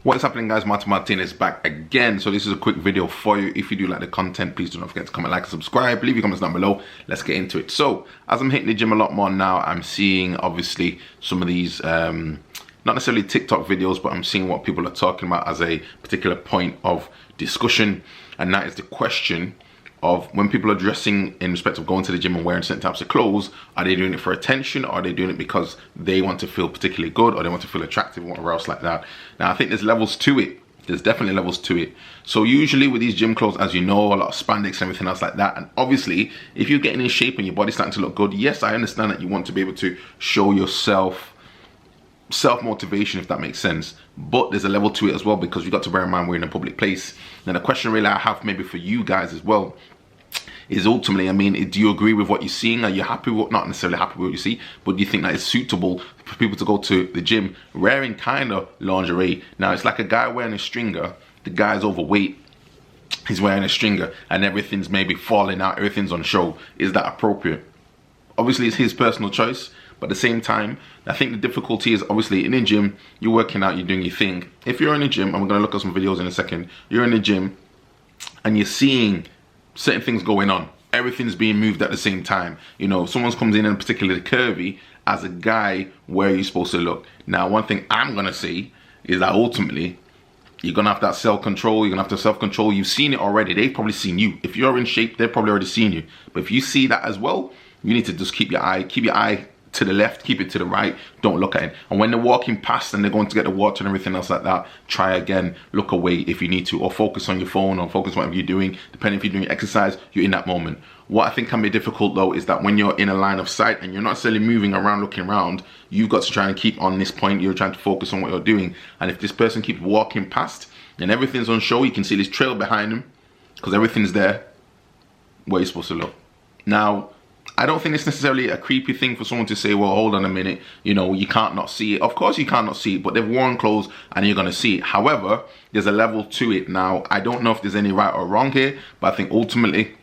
What is happening, guys? Martin is back again. So this is a quick video for you. If you do like the content, please do not forget to comment, like, and subscribe. Leave your comments down below. Let's get into it. So as I'm hitting the gym a lot more now, I'm seeing obviously some of these not necessarily TikTok videos, but I'm seeing what people are talking about as a particular point of discussion, and that is the question of when people are dressing in respect of going to the gym and wearing certain types of clothes. Are they doing it for attention, or are they doing it because they want to feel particularly good, or they want to feel attractive, or whatever else like that? Now I think there's levels to it. There's definitely levels to it. So usually with these gym clothes, as you know, a lot of spandex and everything else like that, and obviously if you're getting in shape and your body's starting to look good, yes, I understand that you want to be able to show yourself self-motivation, if that makes sense, but there's a level to it as well, because you got to bear in mind we're in a public place. And the question really I have maybe for you guys as well is ultimately, I mean, do you agree with what you're seeing? Are you happy with, not necessarily happy with what you see, but do you think that it's suitable for people to go to the gym wearing kind of lingerie? Now it's like a guy wearing a stringer, the guy's overweight, he's wearing a stringer and everything's maybe falling out, everything's on show. Is that appropriate? Obviously it's his personal choice, but at the same time, I think the difficulty is obviously in the gym, you're working out, you're doing your thing. If you're in the gym, and we're gonna look at some videos in a second, you're in the gym and you're seeing certain things going on, everything's being moved at the same time. You know, someone comes in and particularly curvy, as a guy, where are you supposed to look? Now, one thing I'm gonna say is that ultimately, you're gonna have that self-control, you're gonna have to self-control. You've seen it already, they've probably seen you. If you're in shape, they've probably already seen you. But if you see that as well, you need to just keep your eye to the left, keep it to the right, don't look at it. And when they're walking past and they're going to get the water and everything else like that, try again, look away if you need to, or focus on your phone, or focus on whatever you're doing, depending if you're doing exercise, you're in that moment. What I think can be difficult though is that when you're in a line of sight and you're not necessarily moving around, looking around, you've got to try and keep on this point, you're trying to focus on what you're doing. And if this person keeps walking past and everything's on show, you can see this trail behind them, because everything's there, where you're supposed to look. Now, I don't think it's necessarily a creepy thing for someone to say, well, hold on a minute, you know, you can't not see it. Of course you can't not see it, but they've worn clothes and you're going to see it. However, there's a level to it. Now, I don't know if there's any right or wrong here, but I think ultimately,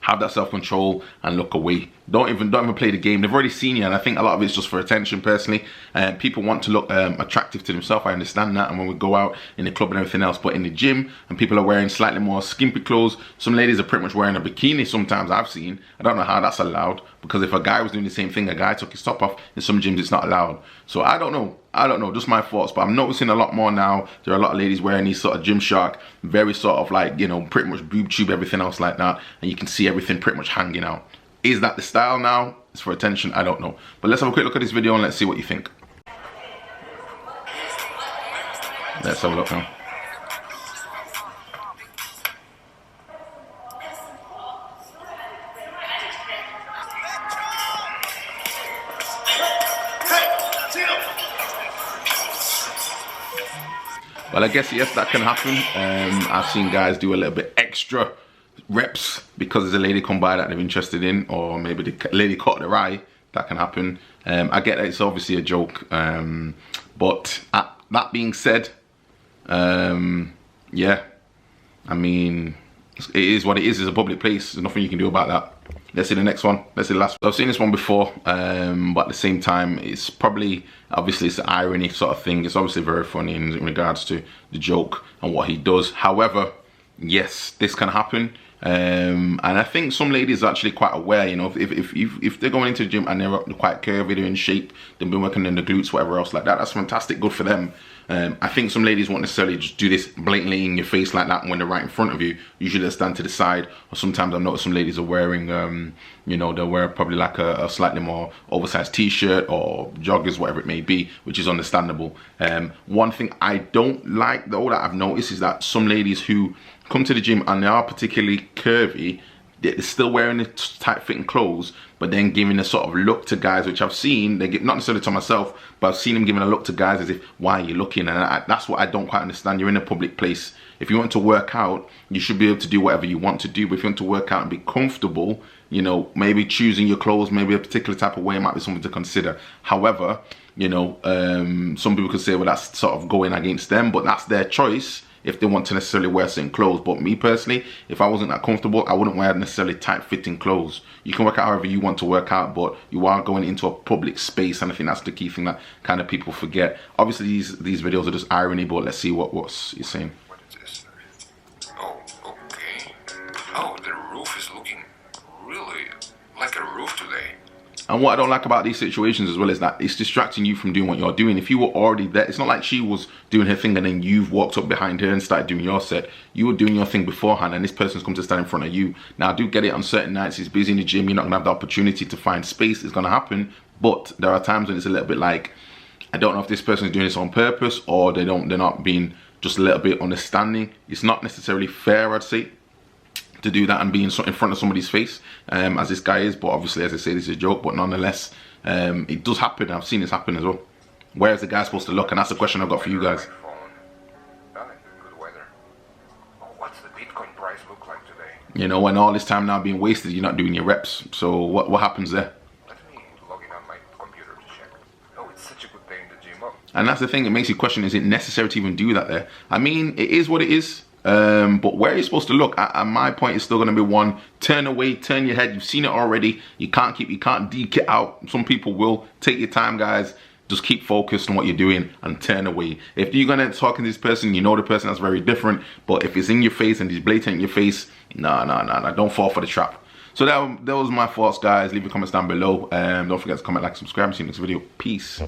have that self-control and look away. Don't even play the game. They've already seen you, and I think a lot of it's just for attention personally. And people want to look attractive to themselves. I understand that. And when we go out in the club and everything else, but in the gym and people are wearing slightly more skimpy clothes, some ladies are pretty much wearing a bikini sometimes, I've seen. I don't know how that's allowed, because if a guy was doing the same thing, a guy took his top off, in some gyms it's not allowed. So I don't know, just my thoughts, but I'm noticing a lot more now. There are a lot of ladies wearing these sort of Gymshark, very sort of like, you know, pretty much boob tube, everything else like that, and you can see everything pretty much hanging out. Is that the style now? It's for attention, I don't know. But let's have a quick look at this video and let's see what you think. Let's have a look now. Well, I guess, yes, that can happen. I've seen guys do a little bit extra reps because there's a lady come by that they're interested in, or maybe the lady caught their eye. That can happen. I get that it's obviously a joke. But that being said, yeah, I mean, it is what it is. It's a public place. There's nothing you can do about that. Let's see the next one. Let's see the last one. I've seen this one before, but at the same time, it's probably, obviously it's an irony sort of thing. It's obviously very funny in regards to the joke and what he does. However, yes, this can happen. And I think some ladies are actually quite aware, you know, if they're going into the gym and they're quite curvy, they're in shape, they've been working in the glutes, whatever else like that, that's fantastic, good for them. I think some ladies won't necessarily just do this blatantly in your face like that when they're right in front of you. Usually they stand to the side, or sometimes I've noticed some ladies are wearing, you know, they'll wear probably like a slightly more oversized t-shirt or joggers, whatever it may be, which is understandable. One thing I don't like though that I've noticed is that some ladies who come to the gym and they are particularly curvy, they're still wearing the tight-fitting clothes, but then giving a sort of look to guys, which I've seen, they get, not necessarily to myself, but I've seen them giving a look to guys as if, why are you looking? And that's what I don't quite understand. You're in a public place. If you want to work out, you should be able to do whatever you want to do. But if you want to work out and be comfortable, you know, maybe choosing your clothes, maybe a particular type of way might be something to consider. However, you know, some people could say, well, that's sort of going against them, but that's their choice. if they want to necessarily wear certain clothes. But me personally, if I wasn't that comfortable, I wouldn't wear necessarily tight fitting clothes. You can work out however you want to work out, but you are going into a public space, and I think that's the key thing that kind of people forget. Obviously these videos are just irony, but let's see what's you're saying. What is this? Oh, okay. Oh, the roof is looking really like a roof today. And what I don't like about these situations as well is that it's distracting you from doing what you're doing. If you were already there, it's not like she was doing her thing and then you've walked up behind her and started doing your set. You were doing your thing beforehand, and this person's come to stand in front of you. Now, I do get it on certain nights, it's busy in the gym, you're not going to have the opportunity to find space. It's going to happen, but there are times when it's a little bit like, I don't know if this person is doing this on purpose or they're not being just a little bit understanding. It's not necessarily fair, I'd say, to do that and be in front of somebody's face, as this guy is. But obviously, as I say, this is a joke, but nonetheless, it does happen. I've seen this happen as well. Where is the guy supposed to look? And that's the question I've got for you guys. Good weather. Oh, what's the Bitcoin price look like today? You know, when all this time now being wasted, you're not doing your reps. So what happens there? Let me log in on my computer to check. Oh, it's such a good day in the gym. Oh. And that's the thing, it makes you question, is it necessary to even do that there? I mean, it is what it is. But where you're supposed to look, at my point, is still going to be one, turn away, turn your head. You've seen it already. You can't deke it out. Some people will. Take your time, guys. Just keep focused on what you're doing and turn away. If you're going to talk to this person, you know the person, that's very different. But if it's in your face and it's blatant in your face, nah, don't fall for the trap. So that was my thoughts, guys. Leave your comments down below. Don't forget to comment, like, subscribe. See you next video. Peace.